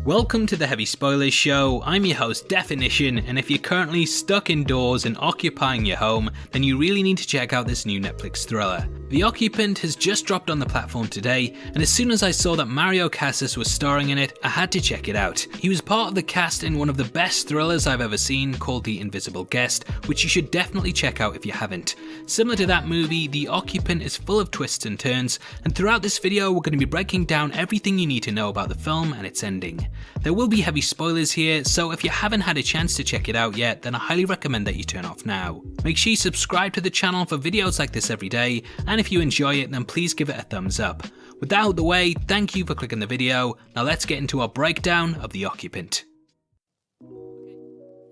Welcome to the Heavy Spoilers Show. I'm your host Definition, and if you're currently stuck indoors and occupying your home, then you really need to check out this new Netflix thriller. The Occupant has just dropped on the platform today, and as soon as I saw that Mario Casas was starring in it, I had to check it out. He was part of the cast in one of the best thrillers I've ever seen called The Invisible Guest, which you should definitely check out if you haven't. Similar to that movie, The Occupant is full of twists and turns, and throughout this video we're going to be breaking down everything you need to know about the film and its ending. There will be heavy spoilers here, so if you haven't had a chance to check it out yet, then I highly recommend that you turn off now. Make sure you subscribe to the channel for videos like this every day, and if you enjoy it then please give it a thumbs up. With that out of the way, thank you for clicking the video. Now let's get into our breakdown of The Occupant.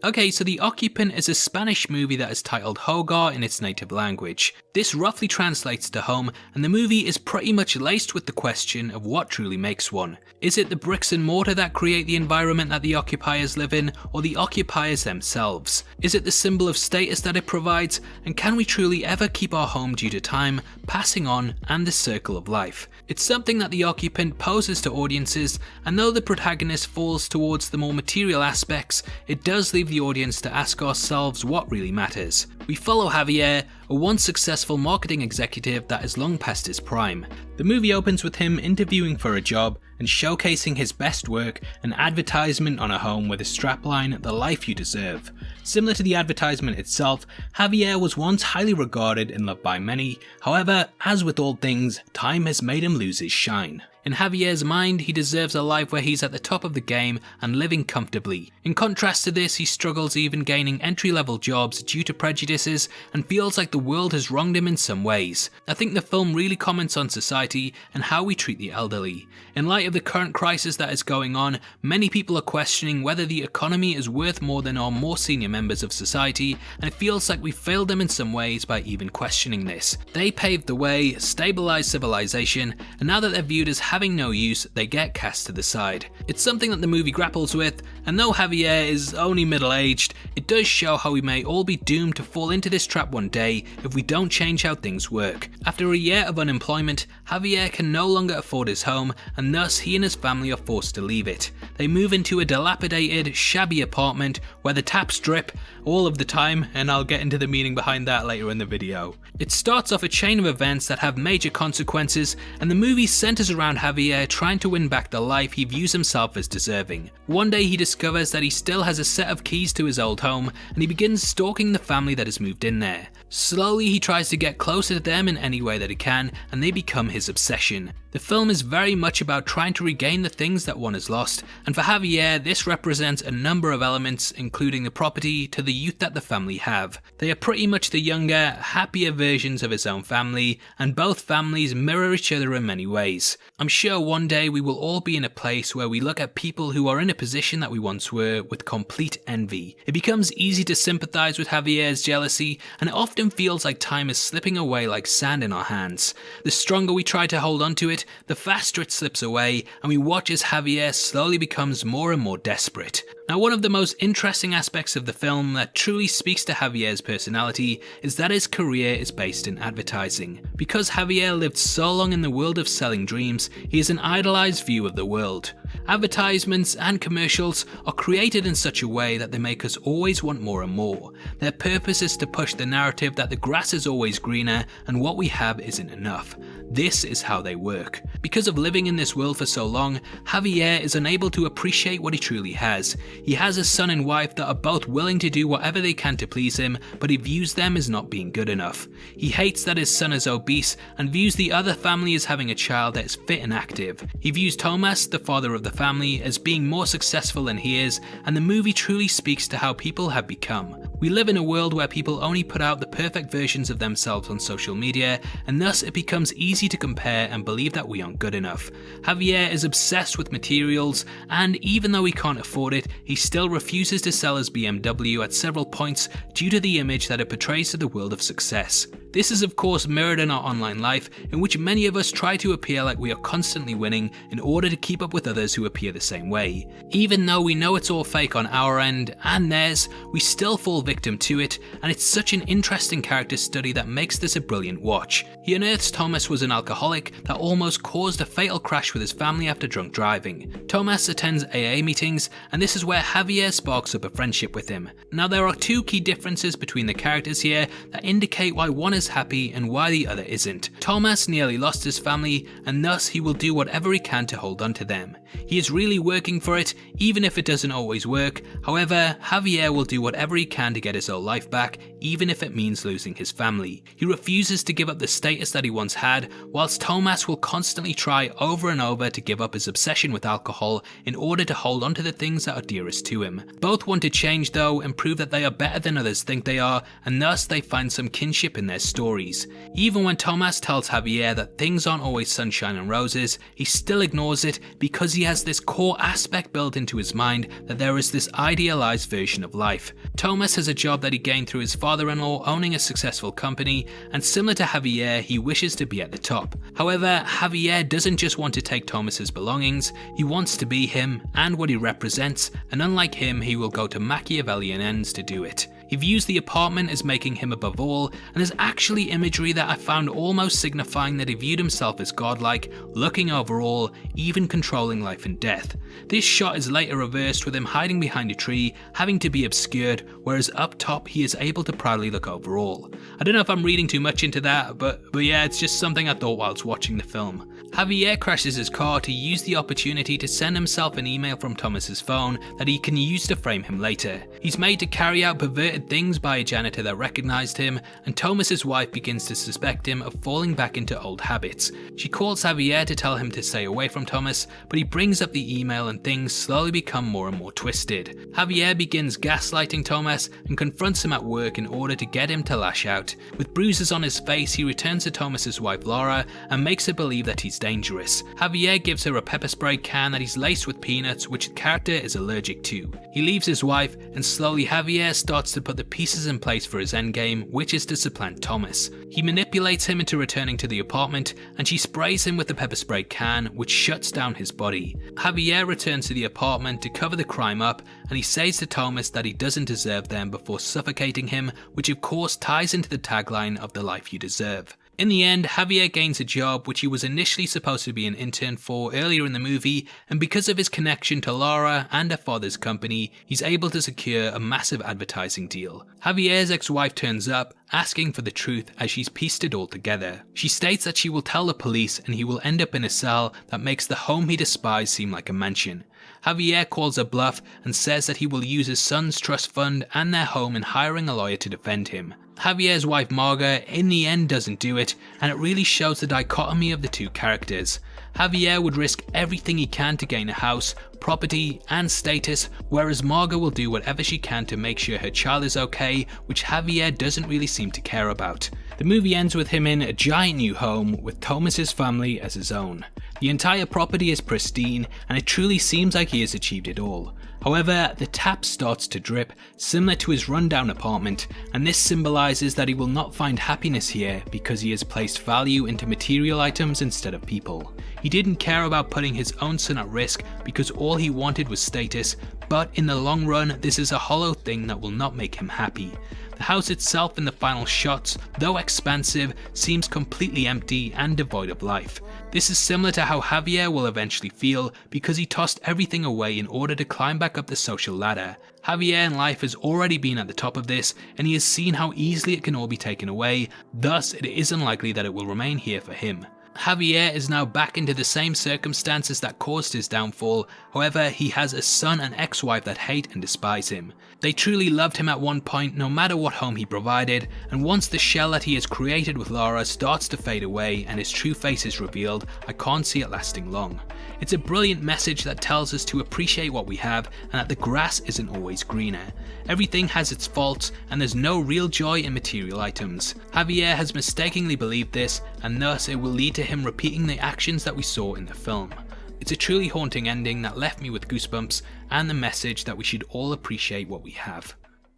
Okay, so The Occupant is a Spanish movie that is titled Hogar in its native language. This roughly translates to home, and the movie is pretty much laced with the question of what truly makes one. Is it the bricks and mortar that create the environment that the occupiers live in, or the occupiers themselves? Is it the symbol of status that it provides, and can we truly ever keep our home due to time, passing on, and the circle of life? It's something that The Occupant poses to audiences, and though the protagonist falls towards the more material aspects, it does leave the audience to ask ourselves what really matters. We follow Javier, a once successful marketing executive that is long past his prime. The movie opens with him interviewing for a job and showcasing his best work, an advertisement on a home with a strapline, "The life you deserve." Similar to the advertisement itself, Javier was once highly regarded and loved by many. However, as with all things, time has made him lose his shine. In Javier's mind, he deserves a life where he's at the top of the game and living comfortably. In contrast to this, he struggles even gaining entry-level jobs due to prejudices and feels like the world has wronged him in some ways. I think the film really comments on society and how we treat the elderly. In light of the current crisis that is going on, many people are questioning whether the economy is worth more than our more senior members of society, and it feels like we failed them in some ways by even questioning this. They paved the way, stabilized civilization, and now that they're viewed as having no use, they get cast to the side. It's something that the movie grapples with, and though Javier is only middle-aged, it does show how we may all be doomed to fall into this trap one day if we don't change how things work. After a year of unemployment, Javier can no longer afford his home, and thus he and his family are forced to leave it. They move into a dilapidated, shabby apartment where the taps drip all of the time, and I'll get into the meaning behind that later in the video. It starts off a chain of events that have major consequences, and the movie centers around Javier trying to win back the life he views himself as deserving. One day he discovers that he still has a set of keys to his old home, and he begins stalking the family that has moved in there. Slowly he tries to get closer to them in any way that he can, and they become his obsession. The film is very much about trying to regain the things that one has lost, and for Javier this represents a number of elements, including the property to the youth that the family have. They are pretty much the younger, happier versions of his own family, and both families mirror each other in many ways. I'm sure one day we will all be in a place where we look at people who are in a position that we once were with complete envy. It becomes easy to sympathize with Javier's jealousy, and it often feels like time is slipping away like sand in our hands. The stronger we try to hold on to it, the faster it slips away, and we watch as Javier slowly becomes more and more desperate. Now, one of the most interesting aspects of the film that truly speaks to Javier's personality is that his career is based in advertising. Because Javier lived so long in the world of selling dreams, he has an idolized view of the world. Advertisements and commercials are created in such a way that they make us always want more and more. Their purpose is to push the narrative that the grass is always greener and what we have isn't enough. This is how they work. Because of living in this world for so long, Javier is unable to appreciate what he truly has. He has a son and wife that are both willing to do whatever they can to please him, but he views them as not being good enough. He hates that his son is obese and views the other family as having a child that is fit and active. He views Thomas, the father of the family, as being more successful than he is, and the movie truly speaks to how people have become. We live in a world where people only put out the perfect versions of themselves on social media, and thus it becomes easy to compare and believe that we aren't good enough. Javier is obsessed with materials, and even though he can't afford it, he still refuses to sell his BMW at several points due to the image that it portrays to the world of success. This is of course mirrored in our online life, in which many of us try to appear like we are constantly winning in order to keep up with others who to appear the same way. Even though we know it's all fake on our end and theirs, we still fall victim to it, and it's such an interesting character study that makes this a brilliant watch. He unearths Thomas was an alcoholic that almost caused a fatal crash with his family after drunk driving. Thomas attends AA meetings, and this is where Javier sparks up a friendship with him. Now there are two key differences between the characters here that indicate why one is happy and why the other isn't. Thomas nearly lost his family, and thus he will do whatever he can to hold on to them. He is really working for it, even if it doesn't always work. However, Javier will do whatever he can to get his old life back, even if it means losing his family. He refuses to give up the status that he once had, whilst Thomas will constantly try over and over to give up his obsession with alcohol in order to hold on to the things that are dearest to him. Both want to change though and prove that they are better than others think they are, and thus they find some kinship in their stories. Even when Thomas tells Javier that things aren't always sunshine and roses, he still ignores it because he has this core aspect built into his mind that there is this idealized version of life. Thomas has a job that he gained through his father-in-law owning a successful company, and similar to Javier, he wishes to be at the top. However, Javier doesn't just want to take Thomas's belongings, he wants to be him and what he represents, and unlike him, he will go to Machiavellian ends to do it. He views the apartment as making him above all, and there's actually imagery that I found almost signifying that he viewed himself as godlike, looking over all, even controlling life and death. This shot is later reversed with him hiding behind a tree, having to be obscured, whereas up top he is able to proudly look over all. I don't know if I'm reading too much into that, but yeah, it's just something I thought whilst watching the film. Javier crashes his car to use the opportunity to send himself an email from Thomas's phone that he can use to frame him later. He's made to carry out perverted things by a janitor that recognized him, and Thomas's wife begins to suspect him of falling back into old habits. She calls Javier to tell him to stay away from Thomas, but he brings up the email and things slowly become more and more twisted. Javier begins gaslighting Thomas and confronts him at work in order to get him to lash out. With bruises on his face, he returns to Thomas's wife Laura and makes her believe that he's dangerous. Javier gives her a pepper spray can that he's laced with peanuts, which the character is allergic to. He leaves his wife, and slowly Javier starts to put the pieces in place for his endgame, which is to supplant Thomas. He manipulates him into returning to the apartment, and she sprays him with the pepper spray can, which shuts down his body. Javier returns to the apartment to cover the crime up, and he says to Thomas that he doesn't deserve them before suffocating him, which of course ties into the tagline of The Life You Deserve. In the end, Javier gains a job which he was initially supposed to be an intern for earlier in the movie, and because of his connection to Laura and her father's company, he's able to secure a massive advertising deal. Javier's ex-wife turns up, asking for the truth as she's pieced it all together. She states that she will tell the police and he will end up in a cell that makes the home he despised seem like a mansion. Javier calls her bluff and says that he will use his son's trust fund and their home in hiring a lawyer to defend him. Javier's wife Marga in the end doesn't do it, and it really shows the dichotomy of the two characters. Javier would risk everything he can to gain a house, property and status, whereas Marga will do whatever she can to make sure her child is okay, which Javier doesn't really seem to care about. The movie ends with him in a giant new home with Thomas's family as his own. The entire property is pristine, and it truly seems like he has achieved it all. However, the tap starts to drip, similar to his rundown apartment, and this symbolises that he will not find happiness here because he has placed value into material items instead of people. He didn't care about putting his own son at risk because all he wanted was status, but in the long run, this is a hollow thing that will not make him happy. The house itself in the final shots, though expansive, seems completely empty and devoid of life. This is similar to how Javier will eventually feel because he tossed everything away in order to climb back up the social ladder. Javier in life has already been at the top of this, and he has seen how easily it can all be taken away, thus it is unlikely that it will remain here for him. Javier is now back into the same circumstances that caused his downfall, however he has a son and ex-wife that hate and despise him. They truly loved him at one point no matter what home he provided, and once the shell that he has created with Laura starts to fade away and his true face is revealed, I can't see it lasting long. It's a brilliant message that tells us to appreciate what we have and that the grass isn't always greener. Everything has its faults and there's no real joy in material items. Javier has mistakenly believed this, and thus it will lead to him repeating the actions that we saw in the film. It's a truly haunting ending that left me with goosebumps and the message that we should all appreciate what we have.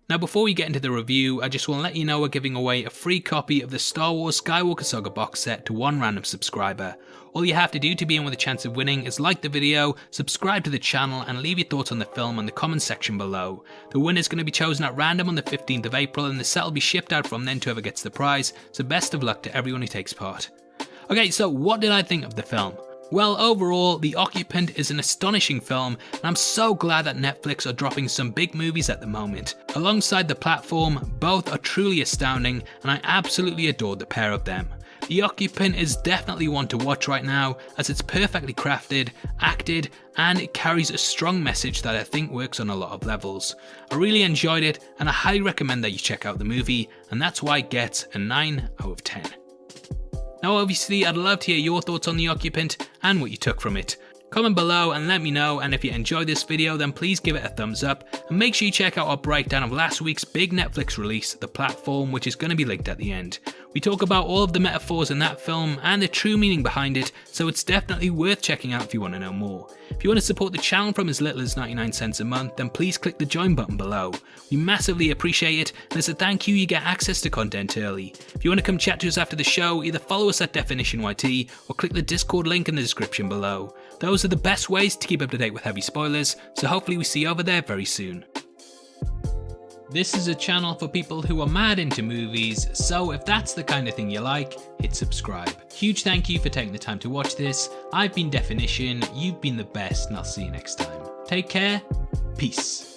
Now before we get into the review, I just want to let you know we're giving away a free copy of the Star Wars Skywalker Saga box set to one random subscriber. All you have to do to be in with a chance of winning is like the video, subscribe to the channel and leave your thoughts on the film in the comments section below. The winner is going to be chosen at random on the 15th of April and the set will be shipped out from then to whoever gets the prize, so best of luck to everyone who takes part. Okay, so what did I think of the film? Well, overall, The Occupant is an astonishing film, and I'm so glad that Netflix are dropping some big movies at the moment. Alongside The Platform, both are truly astounding, and I absolutely adored the pair of them. The Occupant is definitely one to watch right now, as it's perfectly crafted, acted, and it carries a strong message that I think works on a lot of levels. I really enjoyed it, and I highly recommend that you check out the movie, and that's why it gets a 9 out of 10. Now obviously I'd love to hear your thoughts on The Occupant and what you took from it. Comment below and let me know, and if you enjoyed this video then please give it a thumbs up and make sure you check out our breakdown of last week's big Netflix release, The Platform, which is going to be linked at the end. We talk about all of the metaphors in that film and the true meaning behind it, so it's definitely worth checking out if you want to know more. If you want to support the channel from as little as 99 cents a month, then please click the join button below. We massively appreciate it, and as a thank you get access to content early. If you want to come chat to us after the show, either follow us at DefinitionYT or click the Discord link in the description below. Those are the best ways to keep up to date with heavy spoilers, so hopefully we see you over there very soon. This is a channel for people who are mad into movies, so if that's the kind of thing you like, hit subscribe. Huge thank you for taking the time to watch this. I've been Definition, you've been the best, and I'll see you next time. Take care, peace.